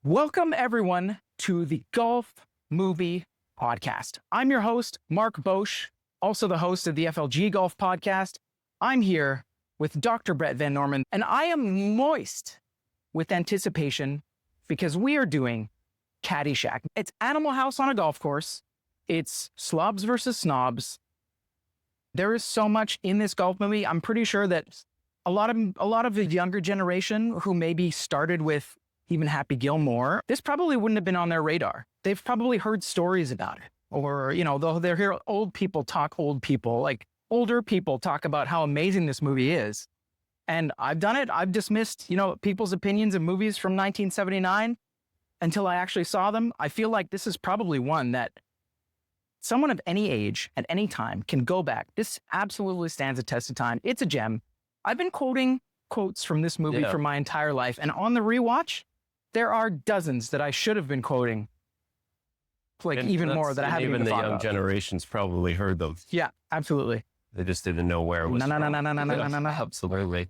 Welcome, everyone, to the Golf Movie Podcast. I'm your host, Mark Bosch, also the host of the FLG Golf Podcast. I'm here with Dr. Brett Van Norman, and I am moist with anticipation because we are doing Caddyshack. It's Animal House on a golf course. It's slobs versus snobs. There is so much in this golf movie. I'm pretty sure that a lot of the younger generation who maybe started with even Happy Gilmore, this probably wouldn't have been on their radar. They've probably heard stories about it. Or, they'll hear older people talk about how amazing this movie is. And I've done it. I've dismissed, people's opinions of movies from 1979 until I actually saw them. I feel like this is probably one that someone of any age at any time can go back. This absolutely stands a test of time. It's a gem. I've been quoting quotes from this movie for my entire life. And on the rewatch, there are dozens that I should have been quoting. Even more that I haven't even thought about. Even the young generations probably heard them. Yeah, absolutely. They just didn't know where it was from. No. Absolutely.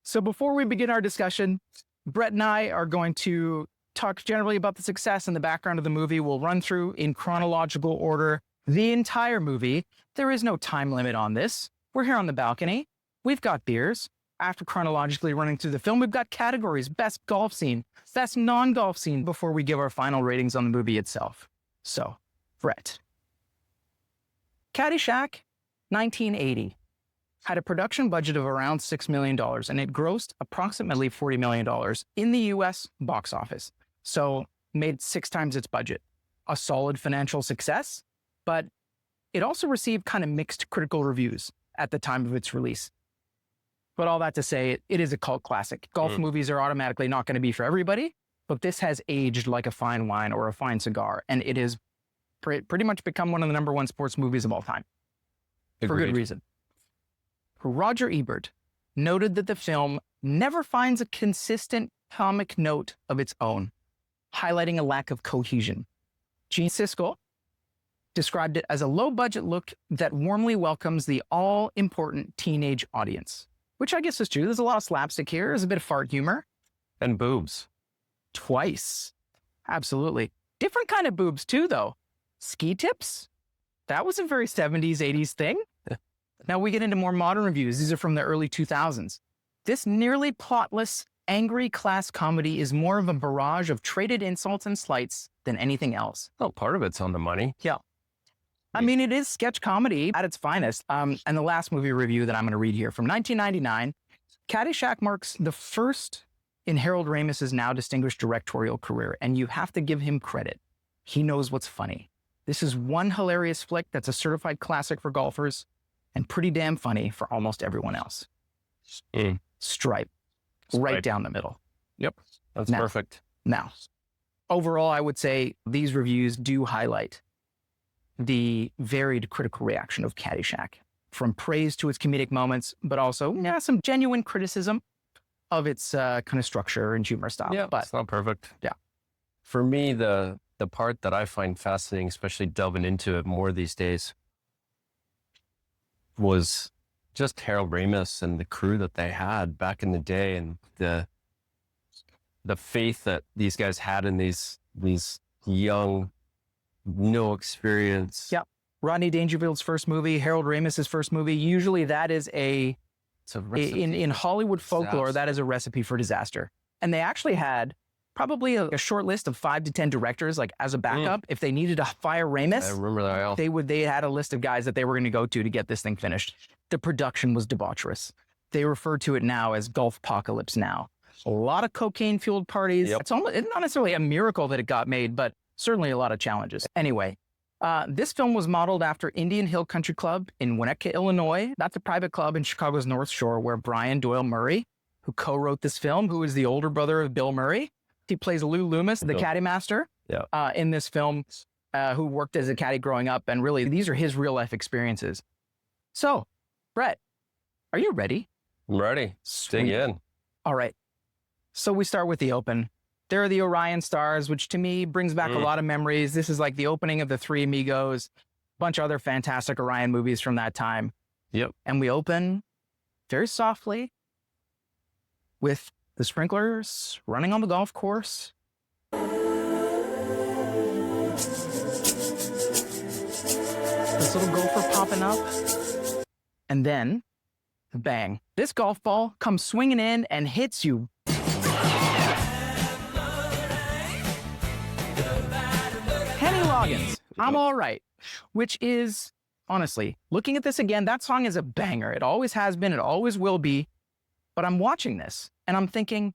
So before we begin our discussion, Brett and I are going to talk generally about the success and the background of the movie. We'll run through in chronological order the entire movie. There is no time limit on this. We're here on the balcony. We've got beers. After chronologically running through the film, we've got categories: best golf scene, best non-golf scene, before we give our final ratings on the movie itself. So, Brett. Caddyshack, 1980, had a production budget of around $6 million, and it grossed approximately $40 million in the US box office. So, made 6 times its budget. A solid financial success, but it also received kind of mixed critical reviews at the time of its release. But all that to say, it is a cult classic. Golf movies are automatically not going to be for everybody, but this has aged like a fine wine or a fine cigar, and it has pretty much become one of the number one sports movies of all time. Agreed. For good reason. Roger Ebert noted that the film never finds a consistent comic note of its own, highlighting a lack of cohesion. Gene Siskel described it as a low-budget look that warmly welcomes the all-important teenage audience. Which I guess is true. There's a lot of slapstick here. There's a bit of fart humor. And boobs. Twice. Absolutely. Different kind of boobs too, though. Ski tips? That was a very 70s, 80s thing. Now we get into more modern reviews. These are from the early 2000s. This nearly plotless, angry class comedy is more of a barrage of traded insults and slights than anything else. Well, part of it's on the money. Yeah. I mean, it is sketch comedy at its finest. And the last movie review that I'm going to read here from 1999, Caddyshack marks the first in Harold Ramis's now distinguished directorial career, and you have to give him credit. He knows what's funny. This is one hilarious flick that's a certified classic for golfers and pretty damn funny for almost everyone else. Stripe. Right down the middle. Yep, that's perfect. Now, overall, I would say these reviews do highlight the varied critical reaction of Caddyshack, from praise to its comedic moments, but also some genuine criticism of its kind of structure and humor style. Yeah, but it's not perfect. Yeah. For me, the part that I find fascinating, especially delving into it more these days, was just Harold Ramis and the crew that they had back in the day, and the faith that these guys had in these young, no experience. Yeah. Rodney Dangerfield's first movie, Harold Ramis's first movie. Usually that is in Hollywood folklore, that is a recipe for disaster. And they actually had probably a short list of 5 to 10 directors, like as a backup. If they needed to fire Ramis, I remember that. They had a list of guys that they were going to go to get this thing finished. The production was debaucherous. They refer to it now as Golfpocalypse now. A lot of cocaine-fueled parties. Yep. It's not necessarily a miracle that it got made, but certainly a lot of challenges. Anyway, this film was modeled after Indian Hill Country Club in Winnetka, Illinois. That's a private club in Chicago's North Shore where Brian Doyle Murray, who co-wrote this film, who is the older brother of Bill Murray. He plays Lou Loomis, the caddy master, in this film, who worked as a caddy growing up. And really, these are his real-life experiences. So, Brett, are you ready? I'm ready. Dig in. All right. So we start with the open. There are the Orion stars, which to me brings back a lot of memories. This is like the opening of The Three Amigos, a bunch of other fantastic Orion movies from that time. Yep. And we open very softly with the sprinklers running on the golf course. This little gopher popping up. And then, bang. This golf ball comes swinging in and hits you. Kenny Loggins, I'm All Right, which is, honestly, looking at this again, that song is a banger. It always has been, it always will be. But I'm watching this and I'm thinking,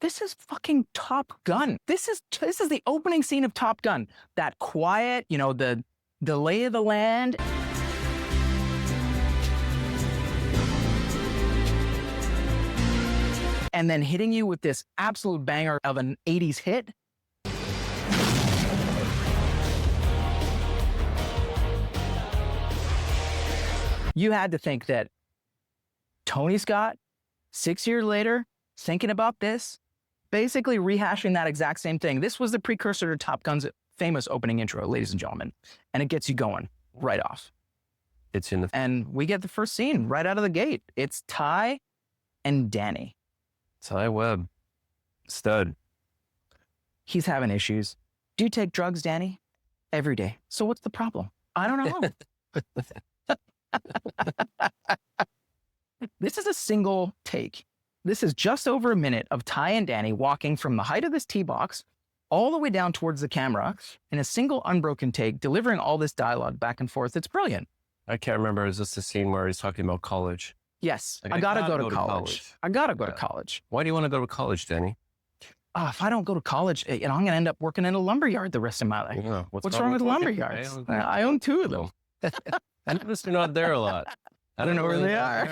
this is fucking Top Gun. This is the opening scene of Top Gun. That quiet, you know, the lay of the land. And then hitting you with this absolute banger of an 80s hit. You had to think that Tony Scott, 6 years later, thinking about this, basically rehashing that exact same thing. This was the precursor to Top Gun's famous opening intro, ladies and gentlemen. And it gets you going right off. And we get the first scene right out of the gate. It's Ty and Danny. Ty Webb, stud. He's having issues. Do you take drugs, Danny? Every day. So what's the problem? I don't know. This is a single take. This is just over a minute of Ty and Danny walking from the height of this tee box all the way down towards the camera in a single unbroken take, delivering all this dialogue back and forth. It's brilliant. I can't remember. Is this the scene where he's talking about college? Yes, I gotta go to college. I gotta go to college. Why do you want to go to college, Danny? If I don't go to college, I'm gonna end up working in a lumberyard the rest of my life. Yeah, what's wrong with lumberyards? I own 2 of them. I noticed you're not there a lot. I don't know where they are.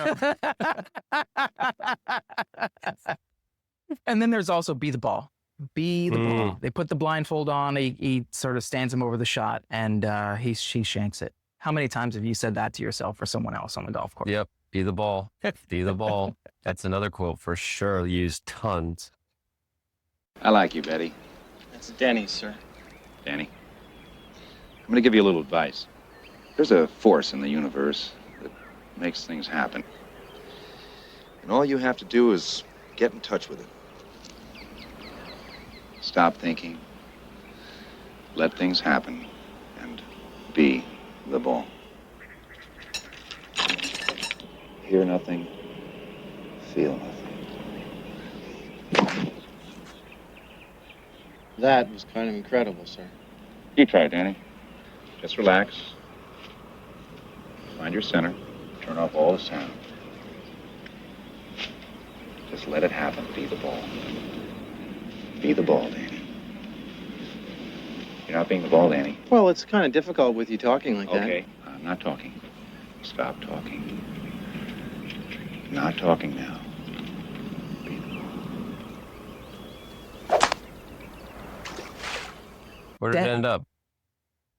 And then there's also Be the Ball. Be the Ball. They put the blindfold on. He sort of stands him over the shot, and she shanks it. How many times have you said that to yourself or someone else on the golf course? Yep. Be the ball. Be the ball. That's another quote for sure. Used tons. I like you, Betty. That's Danny, sir. Danny, I'm going to give you a little advice. There's a force in the universe that makes things happen. And all you have to do is get in touch with it. Stop thinking. Let things happen. And be the ball. Hear nothing. Feel nothing. That was kind of incredible, sir. You try it, Danny. Just relax. Find your center. Turn off all the sound. Just let it happen. Be the ball. Be the ball, Danny. You're not being the ball, Danny. Well, it's kind of difficult with you talking like that. Okay, I'm not talking. Stop talking. Not talking now. Be the ball. Where did it end up?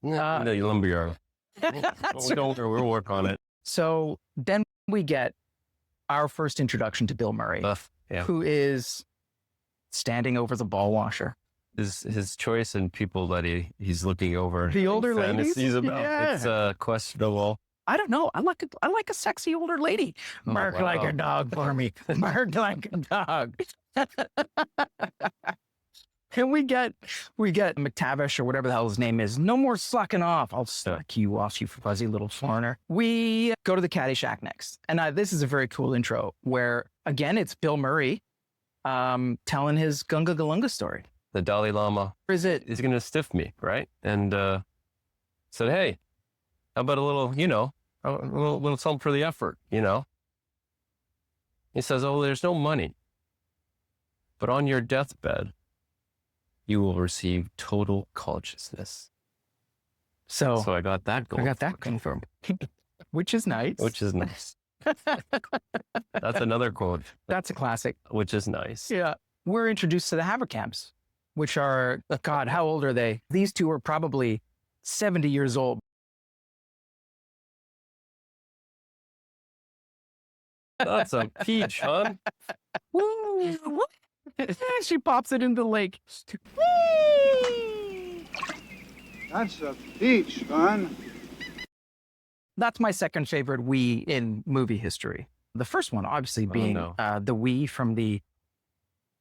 The lumberyard. We'll work on it. So then we get our first introduction to Bill Murray, who is standing over the ball washer. His choice in people that he's looking over. The older ladies? About. Yeah. It's questionable. I don't know. I like a sexy older lady. Mark like a dog for me. Mark like a dog. And we get McTavish or whatever the hell his name is. No more sucking off. I'll suck you off, you fuzzy little foreigner. We go to the Caddyshack next. And this is a very cool intro where, again, it's Bill Murray telling his Gunga Galunga story. The Dalai Lama. Is it? He's going to stiff me, right? And said, hey, how about a little, a little something for the effort, He says, oh, there's no money. But on your deathbed, you will receive total consciousness. So I got that going. I got that confirmed. Which is nice. Which is nice. That's another quote. That's a classic. Which is nice. Yeah. We're introduced to the Haverkamps, which are, God, how old are they? These two are probably 70 years old. That's a peach, hon. Woo! She pops it into the lake. That's a peach, son. That's my second favorite "we" in movie history. The first one, obviously, being the "we" from the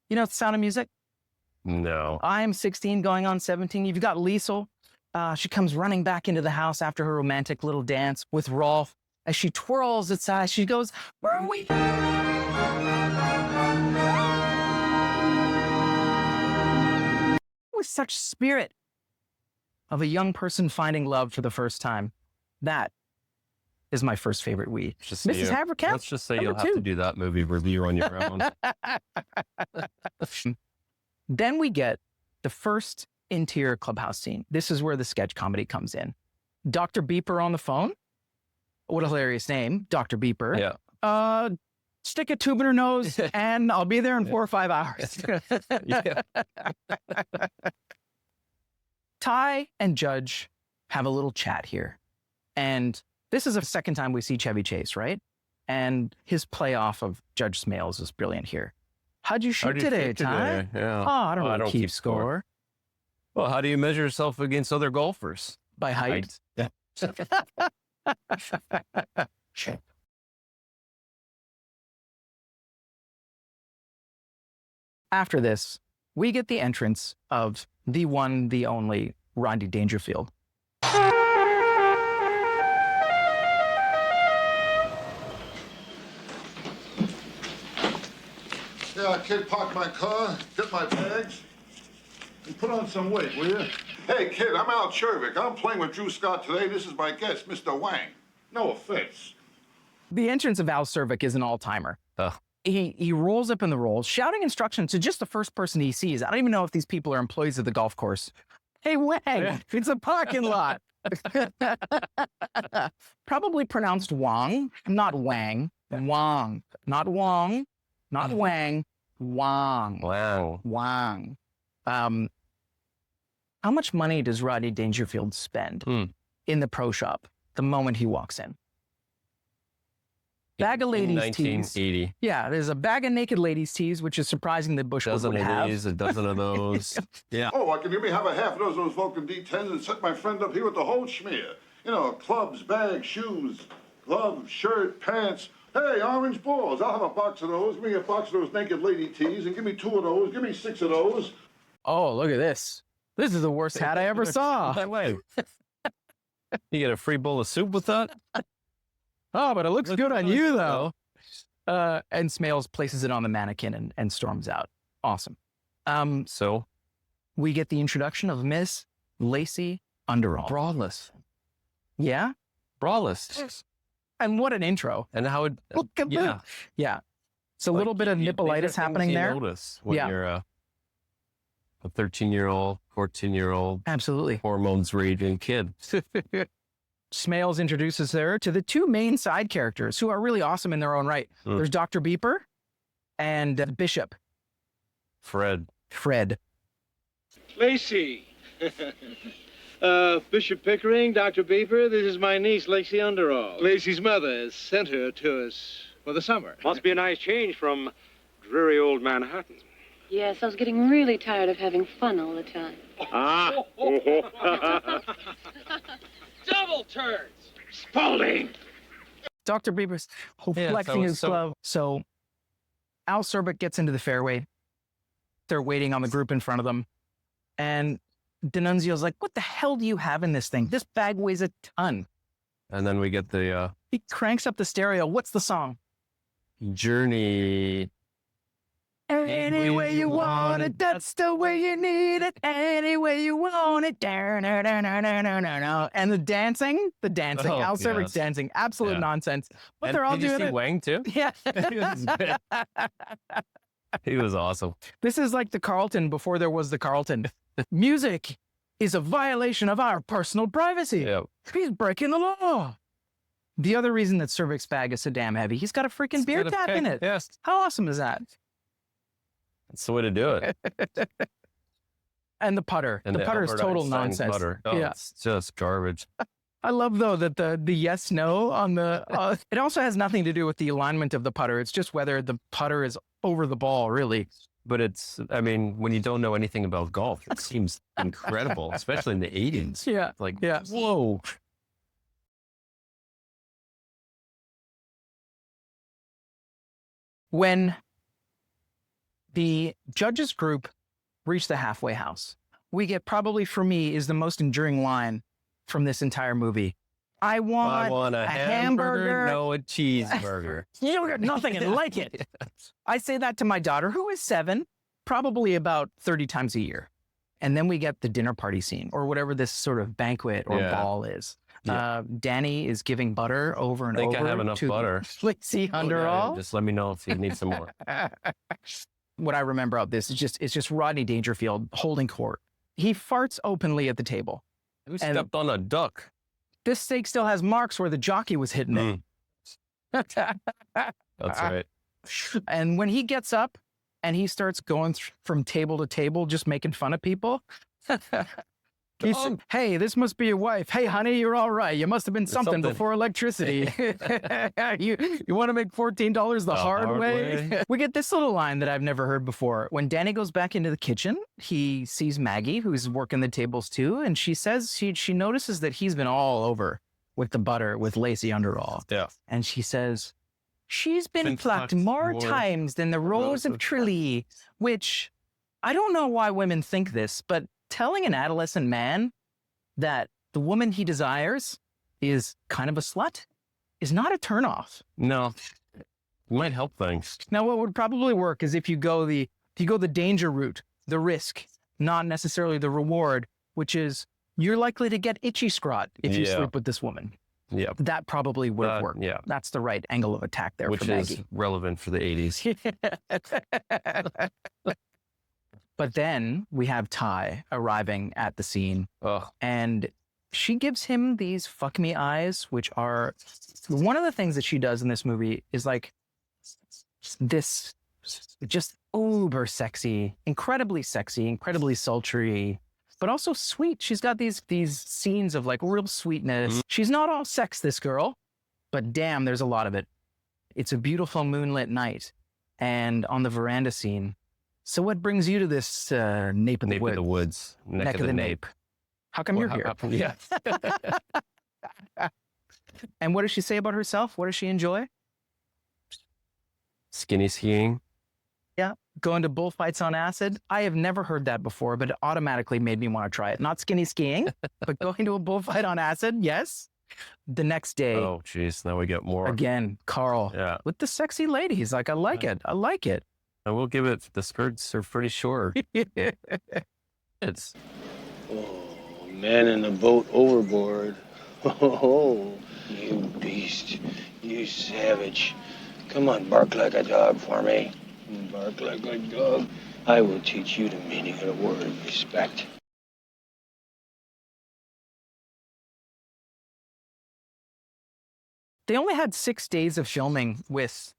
You know The Sound of Music? No. I am 16 going on 17. You've got Liesel. She comes running back into the house after her romantic little dance with Rolf. As she twirls its eyes, she goes, "Where are we?" With such spirit of a young person finding love for the first time. That is my first favorite weed. Just Mrs. Haverkamp. Let's just say number you'll have to do that movie review on your own. Then we get the first interior clubhouse scene. This is where the sketch comedy comes in. Dr. Beeper on the phone. What a hilarious name, Dr. Beeper. Yeah. Stick a tube in her nose and I'll be there in 4 or 5 hours. Yeah. Ty and Judge have a little chat here. And this is the second time we see Chevy Chase, right? And his playoff of Judge Smales is brilliant here. How'd you shoot today, Ty? Yeah. Oh, I don't really keep score. Well, how do you measure yourself against other golfers? By height. Yeah. After this, we get the entrance of the one, the only Rodney Dangerfield. Yeah, kid, park my car, get my bags, and put on some weight, will you? Hey, kid, I'm Al Chervick. I'm playing with Drew Scott today. This is my guest, Mr. Wang. No offense. The entrance of Al Cervic is an all-timer. He rolls up in the rolls, shouting instructions to just the first person he sees. I don't even know if these people are employees of the golf course. Hey, Wang, it's a parking lot. Probably pronounced Wang, not Wang. Wang, not Wong, not Wang, Wang. Wow. Wang. How much money does Rodney Dangerfield spend in the pro shop the moment he walks in? Bag of ladies' tees. 1980. Yeah, there's a bag of naked ladies' tees, which is surprising that Bushwood would have. A dozen of those. Yeah. Oh, can you have a half a dozen of those Vulcan D10s and set my friend up here with the whole schmear? You know, clubs, bags, shoes, gloves, shirt, pants. Hey, orange balls. I'll have a box of those. Give me a box of those naked lady tees and give me 2 of those. Give me 6 of those. Oh, look at this. This is the worst hat I ever saw. That way. You get a free bowl of soup with that? Oh, but it looks good on you, though. And Smales places it on the mannequin and storms out. Awesome. So we get the introduction of Miss Lacey Underall. braless. Yeah? Braless. And what an intro. And how would Look at yeah. that. Yeah. It's a little bit of nippolitis happening there. Notice when Yeah. you're a 13-year-old, 14-year-old, Absolutely. hormones raging kid. Smales introduces her to the 2 main side characters who are really awesome in their own right. There's Dr. Beeper and Bishop. Fred. Lacey. Bishop Pickering, Dr. Beeper, this is my niece, Lacey Underall. Lacey's mother has sent her to us for the summer. Must be a nice change from dreary old Manhattan. Yes, I was getting really tired of having fun all the time. Ah. Double turns! Spalding! Dr. Beeper's flexing his glove. So Al Cervic gets into the fairway. They're waiting on the group in front of them. And D'Annunzio's like, what the hell do you have in this thing? This bag weighs a ton. And then we get the He cranks up the stereo. What's the song? Journey. Any way you want it, that's the way you need it. Any way you want it. And the dancing. Oh, Al Cervic's yes. dancing. Absolute nonsense. But they're all did you doing see it. Wang too? Yeah. He was awesome. This is like the Carlton before there was the Carlton. Music is a violation of our personal privacy. Yeah. He's breaking the law. The other reason that Cervic's bag is so damn heavy, he's got a freaking beer tap in it. Yes. How awesome is that? That's the way to do it. And the putter. And the putter is Albert total Einstein nonsense. Putter. Oh, Yeah. It's just garbage. I love, though, that the yes, no on the... it also has nothing to do with the alignment of the putter. It's just whether the putter is over the ball, really. But it's, I mean, when you don't know anything about golf, it seems incredible, especially in the 80s. Yeah. Like, Yeah. whoa. When The judges group reach the halfway house. We get probably for me is the most enduring line from this entire movie. I want a hamburger. No, a cheeseburger. You don't got nothing and like it. I say that to my daughter, who is 7, probably about 30 times a year. And then we get the dinner party scene or whatever this sort of banquet or ball is. Yeah. Danny is giving butter over and over. I have enough to butter. Lacey Underall. Just let me know if you need some more. What I remember of this is it's just Rodney Dangerfield holding court. He farts openly at the table. Who stepped on a duck? This steak still has marks where the jockey was hitting it. That's right. And when he gets up and he starts going from table to table, just making fun of people. He's, hey, this must be your wife. Hey, honey, you're all right. You must have been something before electricity. you want to make $14 the hard way? We get this little line that I've never heard before. When Danny goes back into the kitchen, he sees Maggie, who's working the tables too, and she says she notices that he's been all over with the butter with Lacey Underall. Yeah. And she says, she's been plucked more times than the rose of Tralee, which I don't know why women think this, but telling an adolescent man that the woman he desires is kind of a slut is not a turnoff. No, it might help things. Now, what would probably work is if you go the danger route, the risk, not necessarily the reward, which is you're likely to get itchy scrot if you sleep with this woman. Yeah, that probably would work. Yeah, that's the right angle of attack there which for Maggie. Is relevant for the 80s. But then we have Ty arriving at the scene, and she gives him these fuck me eyes, which are one of the things that she does in this movie is like this just uber sexy, incredibly sultry, but also sweet. She's got these scenes of like real sweetness. She's not all sex, this girl, but damn, there's a lot of it. It's a beautiful moonlit night, and on the veranda scene. So what brings you to this nape of the woods? Neck of the nape. How come you're here? Yeah. And what does she say about herself? What does she enjoy? Skinny skiing. Yeah. Going to bullfights on acid. I have never heard that before, but it automatically made me want to try it. Not skinny skiing, but going to a bullfight on acid. Yes. The next day. Oh, geez. Now we get more. Again, Carl. Yeah. With the sexy ladies. Like, I like it. I like it. I will give it, the skirts are pretty short. It's. Oh, man in the boat overboard. Oh, you beast. You savage. Come on, bark like a dog for me. Bark like a dog. I will teach you the meaning of the word respect. They only had 6 days of filming with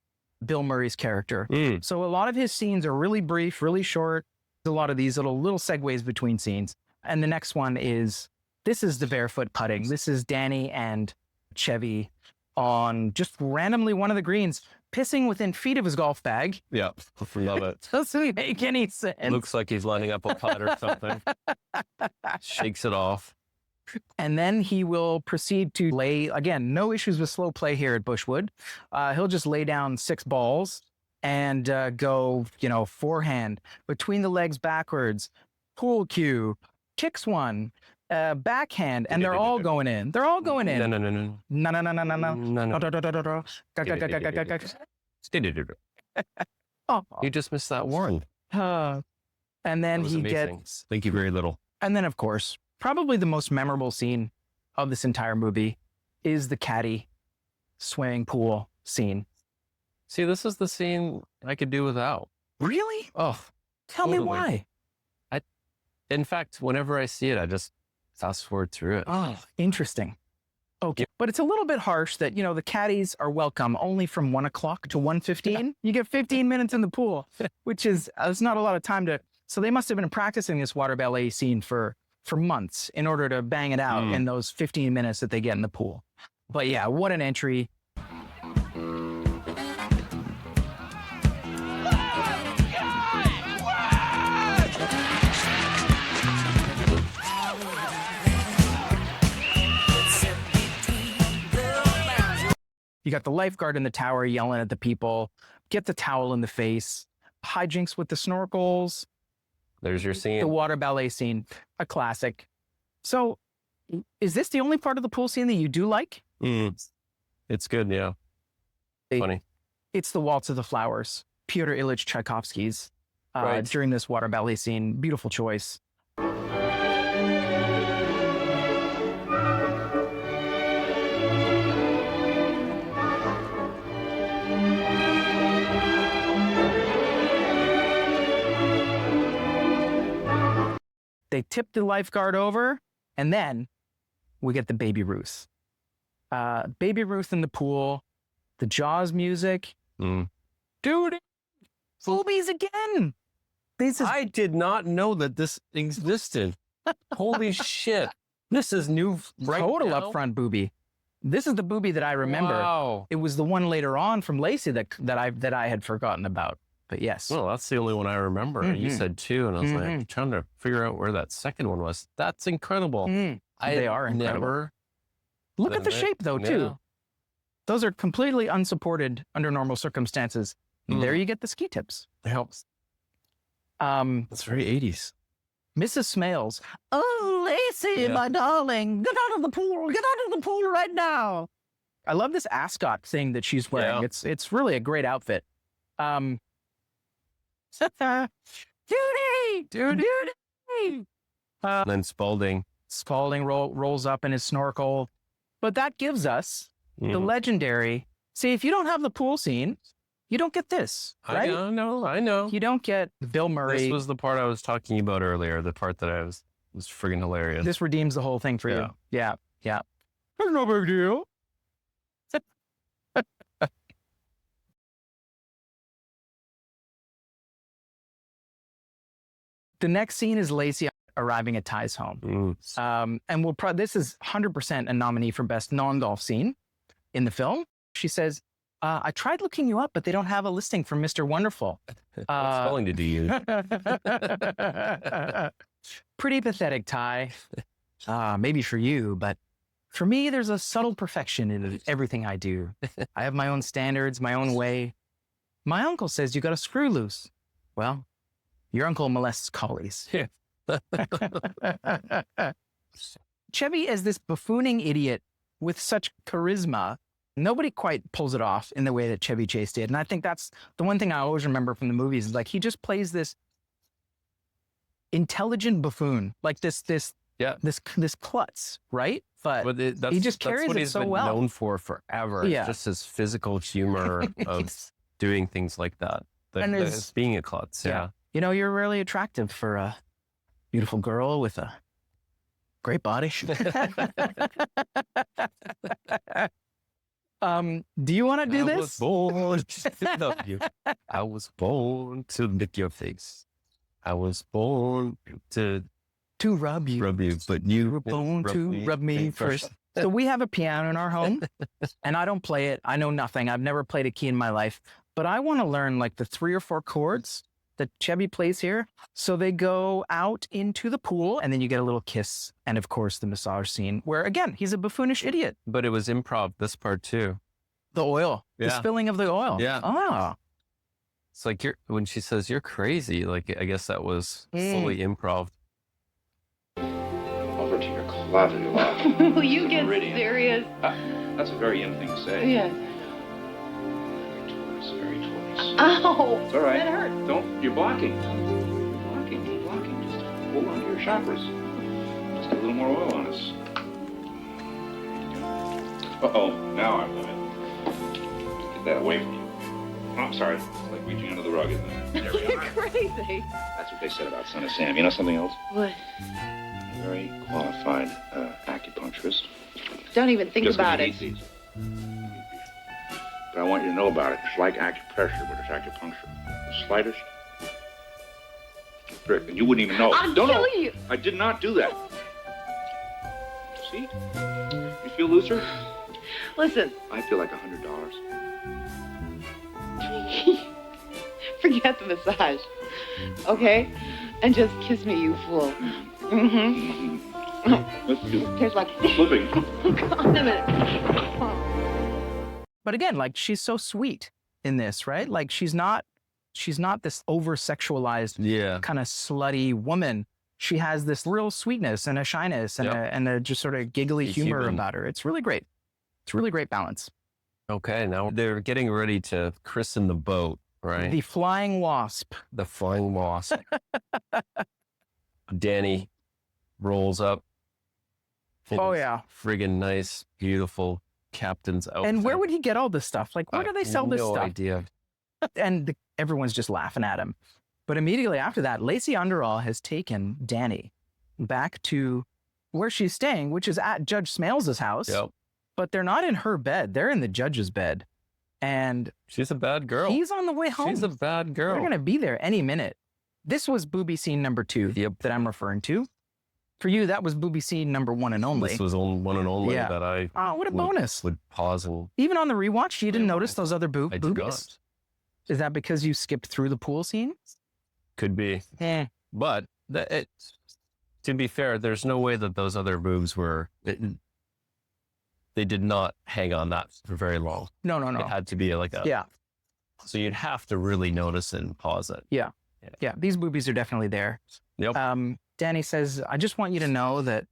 Bill Murray's character. So a lot of his scenes are really brief, really short. A lot of these little segues between scenes. And the next one is, this is the barefoot putting. This is Danny and Chevy on just randomly one of the greens, pissing within feet of his golf bag. Yeah, love it. Doesn't make any sense. Looks like he's lining up a putt or something. Shakes it off. And then he will proceed to lay, again, no issues with slow play here at Bushwood. He'll just lay down 6 balls and go, forehand, between the legs backwards, pool cue, kicks one, backhand, and they're all going in. They're all going in. No. Oh, you just missed that one. And then he gets. Thank you very little. And then, of course, probably the most memorable scene of this entire movie is the caddy swimming pool scene. See, this is the scene I could do without. Really? Oh, tell me why. In fact, whenever I see it, I just fast forward through it. Oh, interesting. Okay, but it's a little bit harsh that, the caddies are welcome only from 1 o'clock to 1:15. You get 15 minutes in the pool, which is, it's not a lot of time to, so they must have been practicing this water ballet scene for months in order to bang it out in those 15 minutes that they get in the pool. But yeah, what an entry. You got the lifeguard in the tower yelling at the people, get the towel in the face. hijinks with the snorkels. There's your scene. The water ballet scene, a classic. So, is this the only part of the pool scene that you do like? It's good, yeah. Funny. It's the Waltz of the Flowers, Pyotr Ilyich Tchaikovsky's, Right. during this water ballet scene. Beautiful choice. They tip the lifeguard over, and then we get the Baby Ruth. Baby Ruth in the pool, the Jaws music. Dude, boobies again. I did not know that this existed. Holy shit. This is new right Total now? upfront booby. This is the booby that I remember. Wow. It was the one later on from Lacey that I had forgotten about. But yes. Well, that's the only one I remember. You said two, and I was like trying to figure out where that second one was. That's incredible. They are incredible. Never. Look at the shape, though, too. Those are completely unsupported under normal circumstances. There you get the ski tips. It helps. It's very 80s. Mrs. Smales. Oh, Lacey, my darling, get out of the pool. Get out of the pool right now. I love this ascot thing that she's wearing. Yeah. It's really a great outfit. Duty. And then Spalding. Spalding rolls up in his snorkel. But that gives us the legendary. See, if you don't have the pool scene, you don't get this, right? I know. You don't get Bill Murray. This was the part I was talking about earlier, the part that was friggin' hilarious. This redeems the whole thing for you. Yeah. There's no big deal. The next scene is Lacey arriving at Ty's home. And this is 100% a nominee for best non-golf scene in the film. She says, I tried looking you up, but they don't have a listing for Mr. Wonderful. What spelling did you use? Pretty pathetic, Ty. Maybe for you, but for me, there's a subtle perfection in everything I do. I have my own standards, my own way. My uncle says you got a screw loose. Well, your uncle molests collies. Chevy is this buffooning idiot with such charisma. Nobody quite pulls it off in the way that Chevy Chase did. And I think that's the one thing I always remember from the movies is like he just plays this intelligent buffoon, like this klutz, right? But he just carries it so well. That's what he's been known for forever. Yeah. It's just his physical humor of doing things like that. It's being a klutz, yeah. You know, you're really attractive for a beautiful girl with a great body. Do you want to do this? I was born to lick your face. I was born to rub you, but you were born to rub me first. So we have a piano in our home, and I don't play it. I know nothing. I've never played a key in my life, but I want to learn like the 3 or 4 chords that Chevy plays here. So they go out into the pool, and then you get a little kiss, and of course the massage scene, where again he's a buffoonish idiot. But it was improv. This part too. The oil, the spilling of the oil. Yeah. Ah. It's like when she says you're crazy. Like I guess that was fully improv. Over to your clavicula. Will you get serious? That's a very in thing to say. Yeah. Very twice. Ow! It's all right. That hurt. Don't. You're blocking. You're blocking. Just hold on to your chakras. Just get a little more oil on us. Uh-oh. Now I've done it. Get that away from you. Oh, I'm sorry. It's like reaching under the rug, isn't it? There we You're are. crazy. That's what they said about Son of Sam. You know something else? What? Very qualified acupuncturist. Don't even think Just about when it. you need these. But I want you to know about it. It's like acupressure, but it's acupuncture. The slightest prick, and you wouldn't even know. I'll Don't kill know. you. I did not do that. See? You feel looser? Listen. I feel like $100. Forget the massage, okay? And just kiss me, you fool. Let's do it. Tastes like Flipping. God, a minute. But again, like she's so sweet in this, right? Like she's not she's not this over-sexualized kind of slutty woman. She has this real sweetness and a shyness and a just sort of giggly humor about her. It's really great. It's really great balance. Okay, now they're getting ready to christen the boat, right? The Flying Wasp. The Flying Wasp. Danny rolls up. Oh, yeah. Friggin' nice, beautiful captain's outfit. And where would he get all this stuff? Like, where do they sell this stuff? No idea. And everyone's just laughing at him. But immediately after that, Lacey Underall has taken Danny back to where she's staying, which is at Judge Smales' house. Yep. But they're not in her bed. They're in the judge's bed. And she's a bad girl. He's on the way home. She's a bad girl. They're going to be there any minute. This was booby scene number 2 that I'm referring to. For you, that was booby scene number 1 and only. This was one and only that I what a bonus. Would pause and... Even on the rewatch, you didn't notice those other I did boobies? not. Is that because you skipped through the pool scene? Could be. But to be fair, there's no way that those other boobs were... They did not hang on that for very long. No. It had to be like a... Yeah. So you'd have to really notice it and pause it. Yeah. These boobies are definitely there. Yep. Danny says, I just want you to know that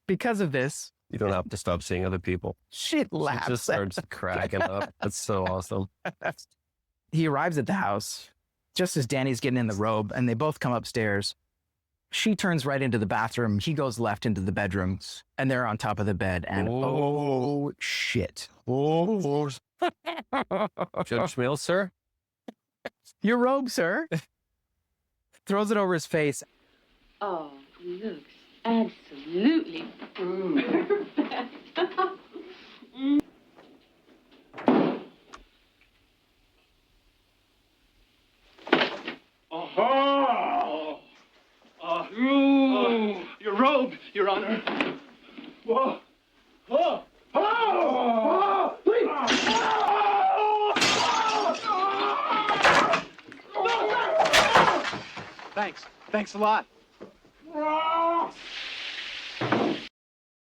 because of this... You don't have to stop seeing other people. Shit laughs. It just starts cracking up. That's so awesome. He arrives at the house just as Danny's getting in the robe, and they both come upstairs. She turns right into the bathroom. He goes left into the bedroom, and they're on top of the bed. And oh shit. Judge Smales, sir? Your robe, sir. Throws it over his face. Oh, looks absolutely perfect. Your robe, Your Honor. Whoa. Whoa. Oh! Please. Thanks a lot.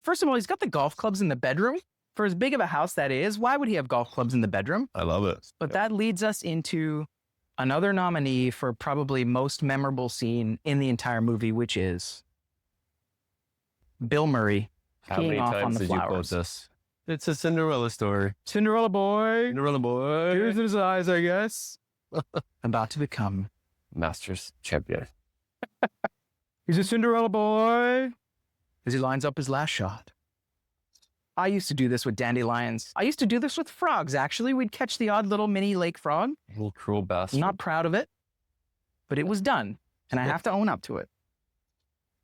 First of all, he's got the golf clubs in the bedroom. For as big of a house that is, why would he have golf clubs in the bedroom? I love it. But that leads us into another nominee for probably most memorable scene in the entire movie, which is Bill Murray How many peeing off on times the did you quote flowers. this? It's a Cinderella story. Cinderella boy. Cinderella boy. Here's his eyes, I guess. About to become Masters champion. He's a Cinderella boy. As he lines up his last shot. I used to do this with dandelions. I used to do this with frogs, actually. We'd catch the odd little mini lake frog. Little cruel bastard. Not proud of it, but it was done, and I have to own up to it.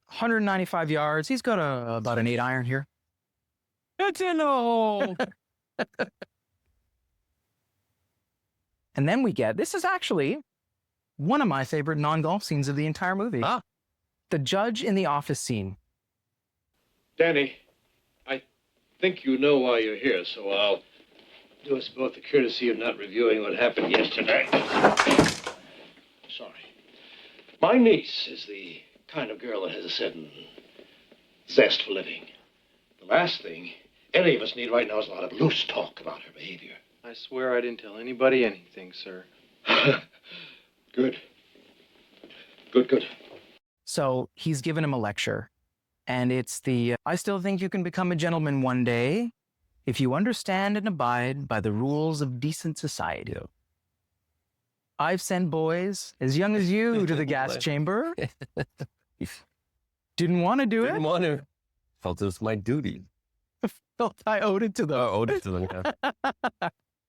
195 yards. He's got about an 8-iron here. It's in the hole. And then we get, this is actually one of my favorite non-golf scenes of the entire movie. The judge in the office scene. Danny, I think you know why you're here, so I'll do us both the courtesy of not reviewing what happened yesterday. Sorry. My niece is the kind of girl that has a certain zest for living. The last thing any of us need right now is a lot of loose talk about her behavior. I swear I didn't tell anybody anything, sir. Good. Good. So he's given him a lecture, and it's I still think you can become a gentleman one day if you understand and abide by the rules of decent society. I've sent boys as young as you to the gas chamber. Didn't want to do it. Didn't want to. Felt it was my duty. Felt I owed it to them. Owed it to them, yeah.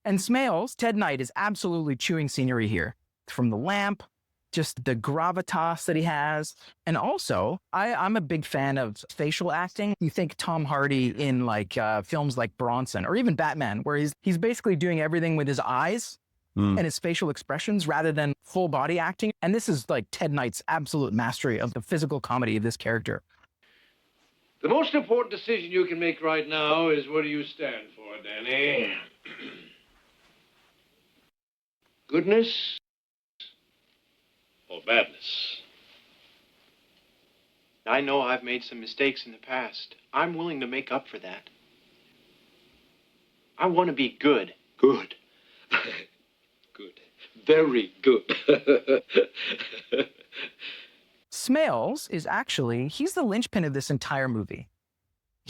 And Smales, Ted Knight, is absolutely chewing scenery here. From the lamp, just the gravitas that he has. And also, I'm a big fan of facial acting. You think Tom Hardy in films like Bronson or even Batman, where he's basically doing everything with his eyes and his facial expressions rather than full body acting. And this is like Ted Knight's absolute mastery of the physical comedy of this character. The most important decision you can make right now is what do you stand for, Danny? Goodness or badness? I know I've made some mistakes in the past. I'm willing to make up for that. I want to be good. Good. Good. Very good. Smales is actually, he's the linchpin of this entire movie.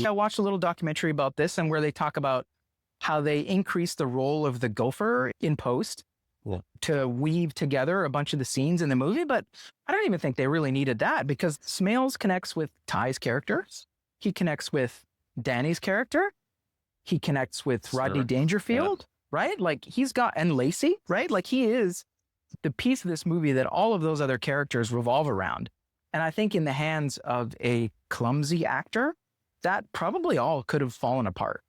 I watched a little documentary about this and where they talk about how they increased the role of the gopher in post to weave together a bunch of the scenes in the movie. But I don't even think they really needed that because Smales connects with Ty's character. He connects with Danny's character. He connects with Rodney Dangerfield, right? Like he's got, and Lacey, right? Like he is the piece of this movie that all of those other characters revolve around. And I think in the hands of a clumsy actor, that probably all could have fallen apart.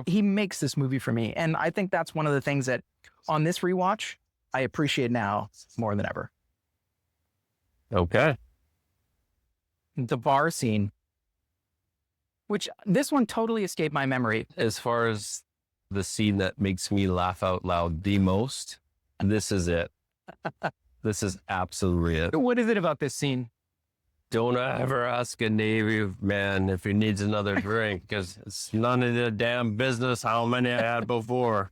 He makes this movie for me. And I think that's one of the things that on this rewatch, I appreciate now more than ever. Okay. The bar scene, which this one totally escaped my memory. As far as the scene that makes me laugh out loud the most, this is it. This is absolutely it. What is it about this scene? Don't ever ask a Navy man if he needs another drink because it's none of the damn business how many I had before.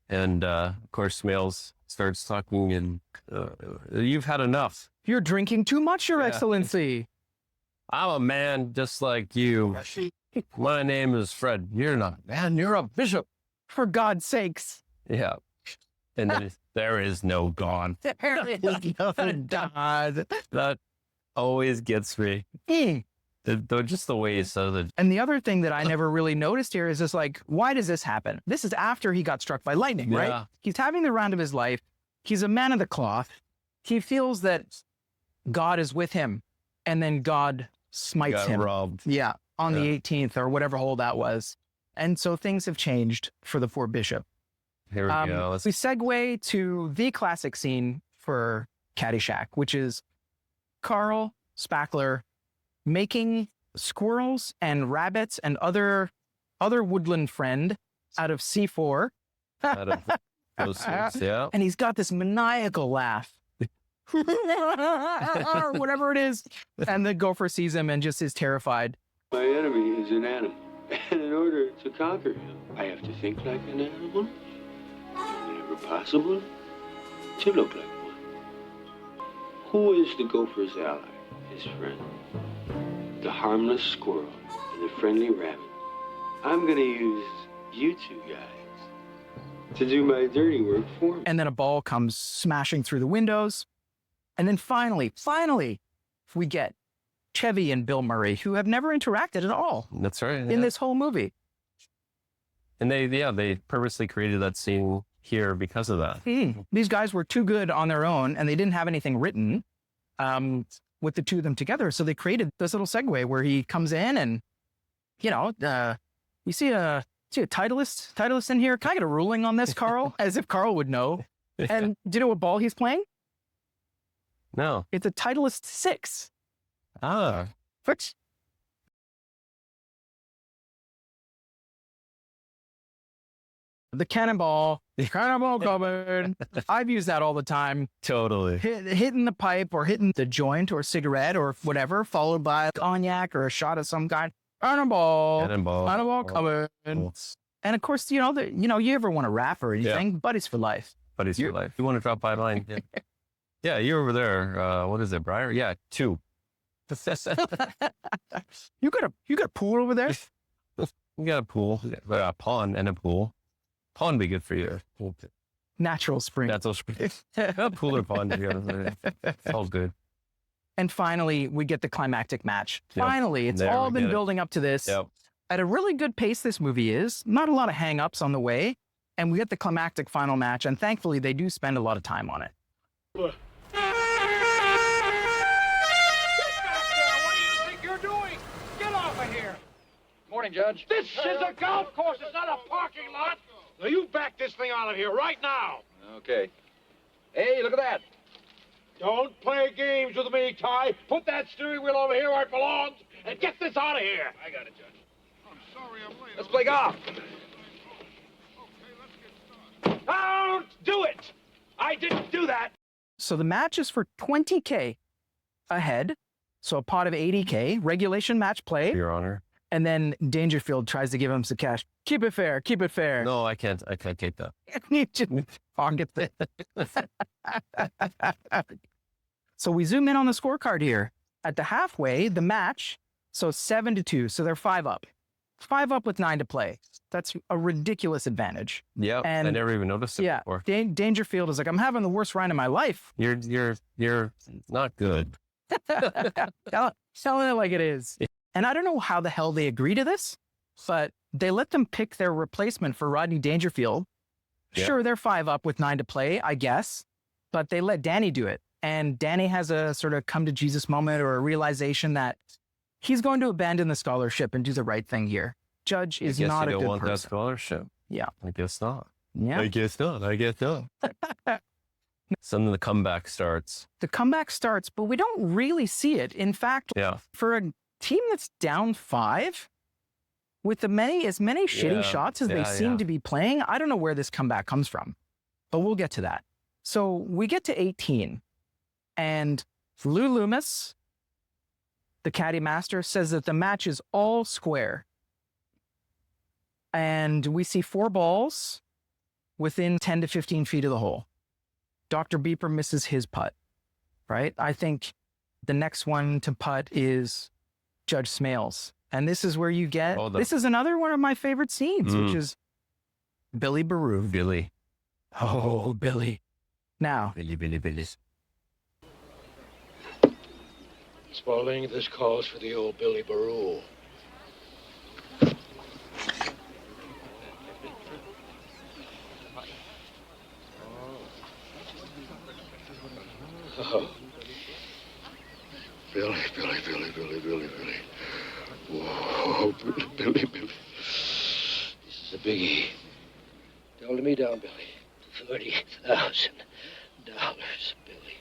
And of course, Smales starts talking and you've had enough. You're drinking too much, Your Excellency. I'm a man just like you. My name is Fred. You're not. Man, you're a bishop. For God's sakes. Yeah. And then there is no God. There is no God. That always gets me. Just the way he says it. And the other thing that I never really noticed here is just like, why does this happen? This is after he got struck by lightning, right? He's having the round of his life. He's a man of the cloth. He feels that God is with him. And then God smites him. Robbed. Yeah, on the 18th or whatever hole that was. And so things have changed for the poor bishop. Here we go. We segue to the classic scene for Caddyshack, which is Carl Spackler making squirrels and rabbits and other woodland friend out of C4. Out of those things, yeah. And he's got this maniacal laugh. Or whatever it is. And the gopher sees him and just is terrified. My enemy is an animal. And in order to conquer him, I have to think like an animal. And whenever possible, to look like one. Who is the gopher's ally? His friend. The harmless squirrel and the friendly rabbit. I'm gonna use you two guys to do my dirty work for me. And then a ball comes smashing through the windows. And then finally, we get Chevy and Bill Murray, who have never interacted at all. That's right. In this whole movie. And they purposely created that scene here because of that. These guys were too good on their own, and they didn't have anything written with the two of them together. So they created this little segue where he comes in and, you see a Titleist in here. Can I get a ruling on this, Carl? As if Carl would know. And do you know what ball he's playing? No. It's a Titleist 6. Ah. Which... The cannonball coming. I've used that all the time. Totally. Hitting the pipe or hitting the joint or cigarette or whatever, followed by cognac or a shot of some kind. Cannonball coming. Cool. And of course, you ever want to rap or anything, buddies for life. Buddies for life. You want to drop by line? Yeah. Yeah, you're over there. What is it, Briar? Yeah, 2. You got a pool over there? We got a pool, a pond and a pool. Pond would be good for you. Natural spring. Natural spring. A pool or pond together. It's all good. And finally, we get the climactic match. Finally, it's all been building up to this. At a really good pace, this movie is. Not a lot of hang-ups on the way. And we get the climactic final match. And thankfully, they do spend a lot of time on it. What do you think you're doing? Get off of here. Morning, Judge. This is a golf course. It's not a parking lot. Now, you back this thing out of here right now. Okay. Hey, look at that. Don't play games with me, Ty. Put that steering wheel over here where it belongs and get this out of here. I got it, Judge. I'm sorry I'm late. Let's play golf. Okay, let's get started. Don't do it. I didn't do that. So the match is for $20K ahead. So a pot of $80K, regulation match play. Your Honor. And then Dangerfield tries to give him some cash. Keep it fair. Keep it fair. No, I can't take that. You just pocket it. So we zoom in on the scorecard here. At the halfway, the match, so 7-2. So they're 5 up. 5 up with 9 to play. That's a ridiculous advantage. Yeah, And I never even noticed it before. Dangerfield is like, I'm having the worst round of my life. You're not good. Selling it like it is. And I don't know how the hell they agree to this, but they let them pick their replacement for Rodney Dangerfield. Yeah. Sure, they're 5 up with 9 to play, I guess, but they let Danny do it. And Danny has a sort of come to Jesus moment or a realization that he's going to abandon the scholarship and do the right thing here. Judge is not a good person. I guess you don't want that scholarship. Yeah. I guess not. Yeah. I guess not. Suddenly the comeback starts. The comeback starts, but we don't really see it. In fact, for a team that's down 5, with as many shitty shots as they seem to be playing, I don't know where this comeback comes from, but we'll get to that. So we get to 18, and Lou Loomis, the caddy master, says that the match is all square. And we see 4 balls within 10 to 15 feet of the hole. Dr. Beeper misses his putt, right? I think the next one to putt is Judge Smales. And this is where you get, this is another one of my favorite scenes, which is Billy Baru. Billy. Oh, Billy. Now. Billy. Spaulding, this calls for the old Billy Baru. Oh. Billy. Whoa, Billy. This is a biggie. Double me down, Billy. $30,000, Billy.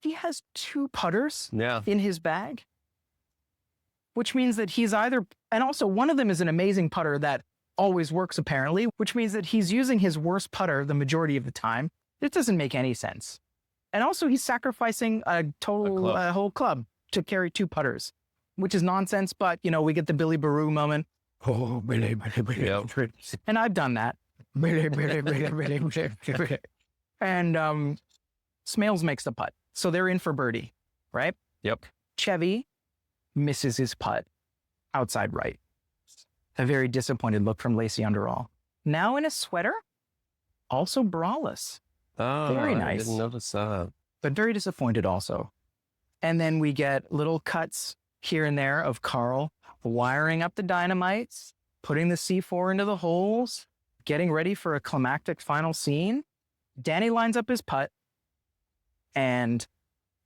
He has 2 putters in his bag, which means that he's either, and also one of them is an amazing putter that always works apparently, which means that he's using his worst putter the majority of the time. It doesn't make any sense. And also he's sacrificing a whole club to carry 2 putters, which is nonsense, but you know, we get the Billy Baru moment. Oh, Billy. Yep. And I've done that. And Smales makes the putt. So they're in for birdie, right? Yep. Chevy misses his putt outside right. A very disappointed look from Lacey Underall. Now in a sweater, also braless. Oh, very nice. I didn't notice that. But very disappointed also. And then we get little cuts here and there of Carl wiring up the dynamites, putting the C4 into the holes, getting ready for a climactic final scene. Danny lines up his putt, and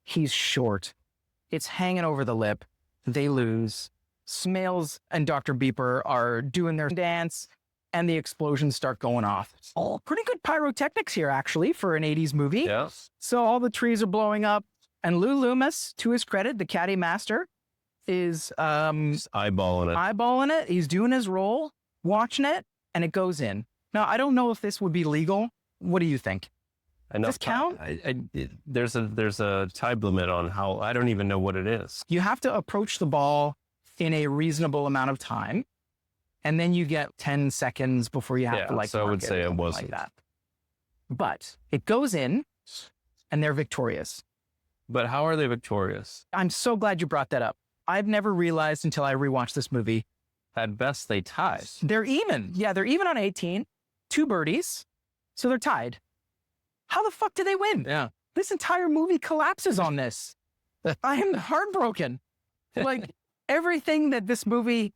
he's short. It's hanging over the lip. They lose. Smales and Dr. Beeper are doing their dance, and the explosions start going off. Oh, pretty good pyrotechnics here, actually, for an 80s movie. Yeah. So all the trees are blowing up, and Lou Loomis, to his credit, the caddy master, is he's eyeballing it. He's doing his role, watching it, and it goes in. Now, I don't know if this would be legal. What do you think? Does this count? There's a time limit on how, I don't even know what it is. You have to approach the ball in a reasonable amount of time, and then you get 10 seconds before you have to so I would say it wasn't. Like that. But it goes in, and they're victorious. But how are they victorious? I'm so glad you brought that up. I've never realized until I rewatched this movie. At best, they tied. They're even. Yeah, they're even on 18. 2 birdies. So they're tied. How the fuck did they win? Yeah. This entire movie collapses on this. I am heartbroken. Like, everything that this movie,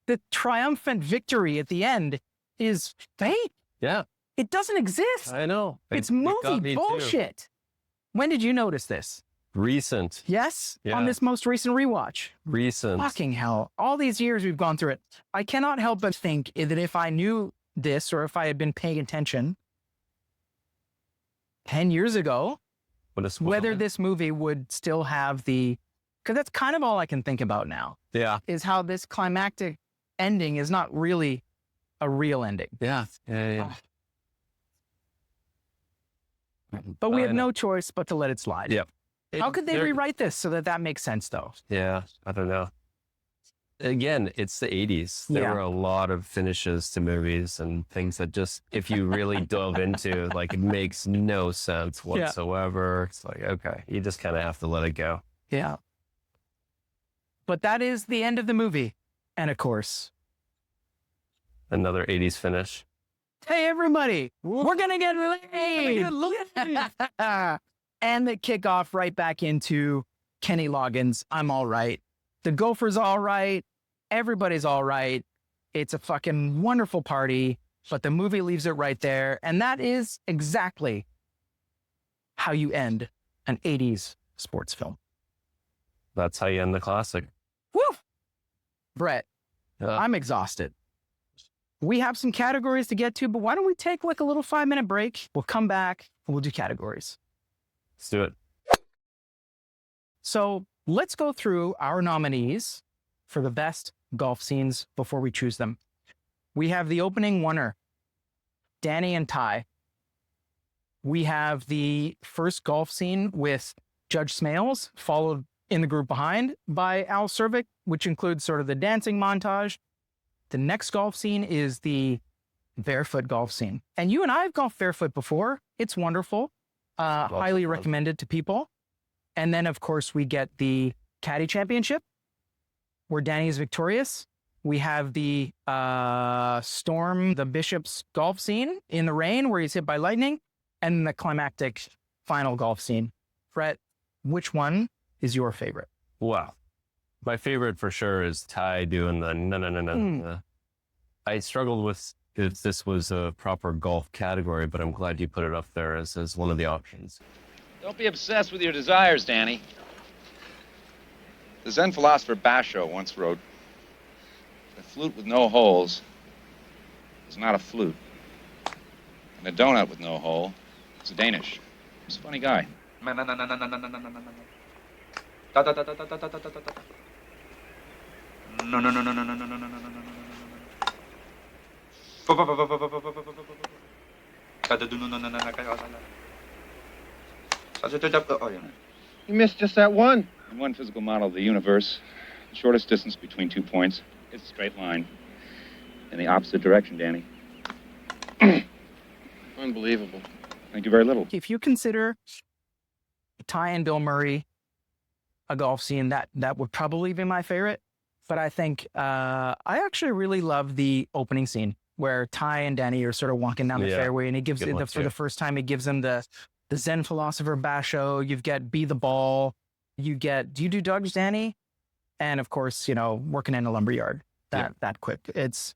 the triumphant victory at the end is fake. Yeah. It doesn't exist. I know. It's movie bullshit. Too. When did you notice this? Recent. Yes? Yeah. On this most recent rewatch? Recent. Fucking hell. All these years we've gone through it. I cannot help but think that if I knew this, or if I had been paying attention 10 years ago, whether this movie would still have the, because that's kind of all I can think about now. Yeah. Is how this climactic ending is not really a real ending. Yeah. But we I have know. no choice but to let it slide. Yep. How could they They're- rewrite this so that makes sense, though? Yeah, I don't know. Again, it's the 80s. There Yeah. were a lot of finishes to movies and things that just, if you really dove into, like, it makes no sense whatsoever. It's like, okay, you just kind of have to let it go. Yeah. But that is the end of the movie. And of course, Another 80s finish. hey, everybody, we're going to get laid. And they kick off right back into Kenny Loggins. I'm all right. The gopher's all right. Everybody's all right. It's a fucking wonderful party, but the movie leaves it right there. And that is exactly how you end an 80s sports film. That's how you end the classic. Woo! Brett, Yeah. I'm exhausted. We have some categories to get to, but why don't we take like a little 5-minute break? We'll come back and we'll do categories. Let's do it. So let's go through our nominees for the best golf scenes before we choose them. We have the opening oneer, Danny and Ty. We have the first golf scene with Judge Smales, followed in the group behind by Al Cervic, which includes sort of the dancing montage. The next golf scene is the barefoot golf scene. And you and I have golfed barefoot before. It's wonderful. Highly recommended to people. And then, of course, we get the Caddy Championship, where Danny is victorious. We have the Storm, the Bishop's golf scene in the rain, where he's hit by lightning, and the climactic final golf scene. Brett, which one is your favorite? Wow. My favorite for sure is Ty doing the no. I struggled with if this was a proper golf category, but I'm glad you put it up there as one of the options. Don't be obsessed with your desires, Danny. The Zen philosopher Basho once wrote, "A flute with no holes is not a flute. And a donut with no hole is a Danish." He's a funny guy. You missed just that one. In one physical model of the universe, the shortest distance between 2 points is a straight line in the opposite direction, Danny. Unbelievable. Thank you very little. If you consider Ty and Bill Murray a golf scene, that would probably be my favorite. But I think I actually really love the opening scene where Ty and Danny are sort of walking down the fairway, and he gives Good one, for the first time, he gives them the Zen philosopher Basho. You've got Be the Ball. You get, do you do Doug's, Danny? And of course, you know, working in a lumberyard. That quick. It's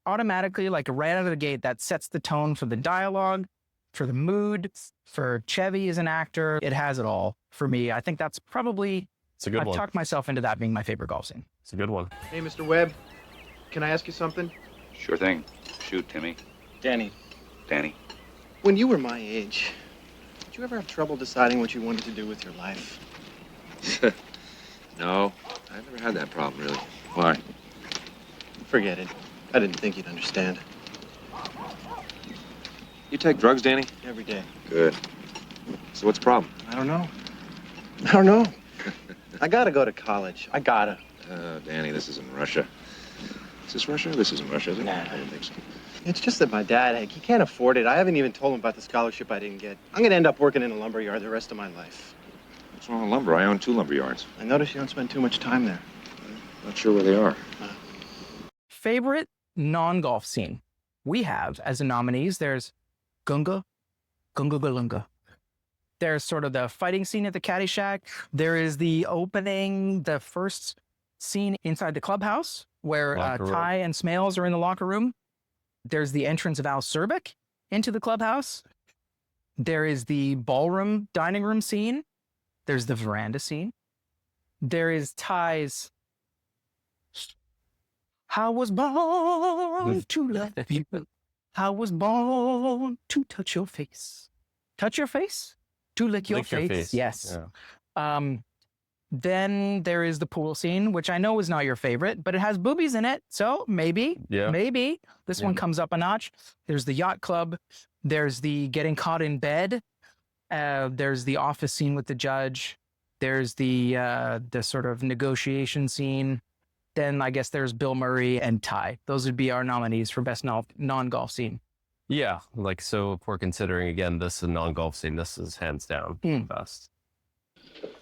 automatically, like, right out of the gate, that sets the tone for the dialogue, for the mood, for Chevy as an actor. It has it all for me. I think that's probably, It's a good I've one. talked myself into that being my favorite golf scene. It's a good one. Hey, Mr. Webb, can I ask you something? Sure thing. Shoot, Timmy. Danny, Danny. when you were my age, did you ever have trouble deciding what you wanted to do with your life? No, I've never had that problem, really. Why? Forget it. I didn't think you'd understand. You take drugs, Danny? Every day. Good. So what's the problem? I don't know. I gotta go to college. I gotta. Danny, this isn't Russia. Is this Russia? This isn't Russia, is it? Nah. I don't think so. It's just that my dad, he can't afford it. I haven't even told him about the scholarship I didn't get. I'm gonna end up working in a lumberyard the rest of my life. What's wrong with lumber? I own 2 lumber yards. I notice you don't spend too much time there. Not sure where they are. Favorite non-golf scene we have as the nominees, there's Gunga Galunga. There's sort of the fighting scene at the Caddyshack. There is the opening, the first scene inside the clubhouse where Locker room. Ty and Smales are in the locker room. There's the entrance of Al Cervic into the clubhouse. There is the ballroom dining room scene. There's the veranda scene. There is Ty's "I was born to love people. I was born to touch your face." Touch your face? To lick your face. Yes. Yeah. Then there is the pool scene, which I know is not your favorite, but it has boobies in it. So maybe this one comes up a notch. There's the yacht club. There's the getting caught in bed. There's the office scene with the judge. There's the sort of negotiation scene. Then I guess there's Bill Murray and Ty. Those would be our nominees for best non-golf scene. Yeah, like, so if we're considering, again, this is a non-golf scene, this is hands down the best.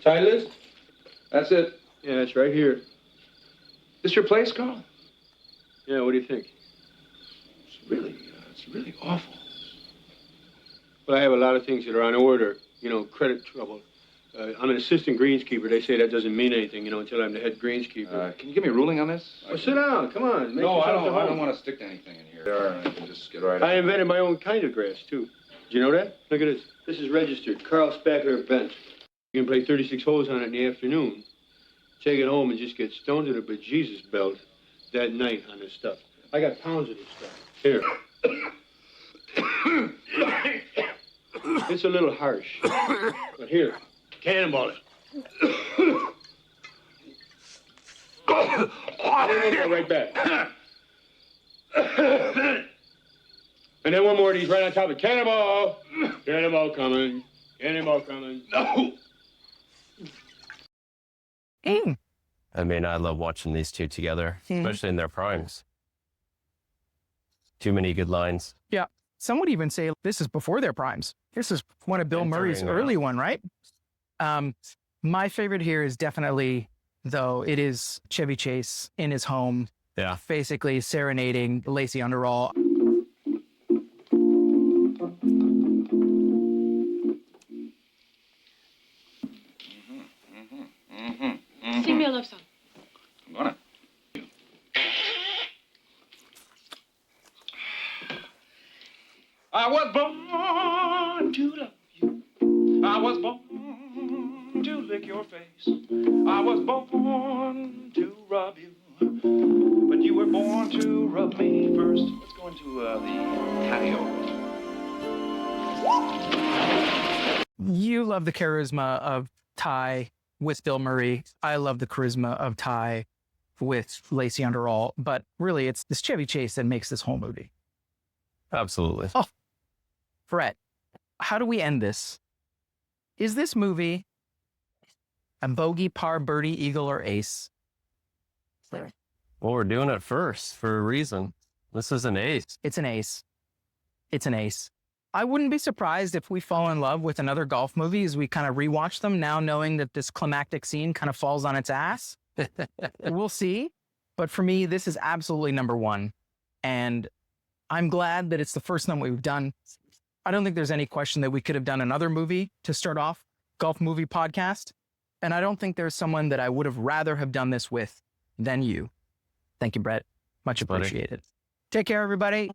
Tie list? That's it. Yeah, it's right here. This your place, Carl? Yeah, what do you think? It's really awful. Well, I have a lot of things that are on order. You know, credit trouble. I'm an assistant greenskeeper. They say that doesn't mean anything, you know, until I'm the head greenskeeper. Can you give me a ruling on this? Well, sit down. Come on. No, I don't want to stick to anything in here. There, I can just get right. I invented my own kind of grass, too. Did you know that? Look at this. This is registered. Carl Spackler Bent. You can play 36 holes on it in the afternoon. Take it home and just get stoned to the bejesus belt that night on this stuff. I got pounds of this stuff. Here. It's a little harsh. But here, cannonball it. Right back. And then one more of these right on top of cannonball. Cannonball coming. Cannonball coming. No. I mean, I love watching these two together, especially in their primes. Too many good lines. Yeah. Some would even say this is before their primes. This is one of Bill Murray's early one, right? My favorite here is definitely, though, it is Chevy Chase in his home. Yeah. Basically serenading Lacey Underall. Sing me a love song. I'm gonna. I was born to love you. I was born to lick your face. I was born to rub you. But you were born to rub me first. Let's go into the patio. You love the charisma of Ty with Bill Murray. I love the charisma of Ty with Lacey Underall. But really, it's this Chevy Chase that makes this whole movie. Absolutely. Oh, Brett, how do we end this? Is this movie a bogey, par, birdie, eagle, or ace? Well, we're doing it first for a reason. This is an ace. It's an ace. It's an ace. I wouldn't be surprised if we fall in love with another golf movie as we kind of rewatch them now, knowing that this climactic scene kind of falls on its ass. We'll see. But for me, this is absolutely number one. And I'm glad that it's the first one we've done. I don't think there's any question that we could have done another movie to start off Golf Movie Podcast. And I don't think there's someone that I would have rather have done this with than you. Thank you, Brett. Much appreciated. Take care, everybody.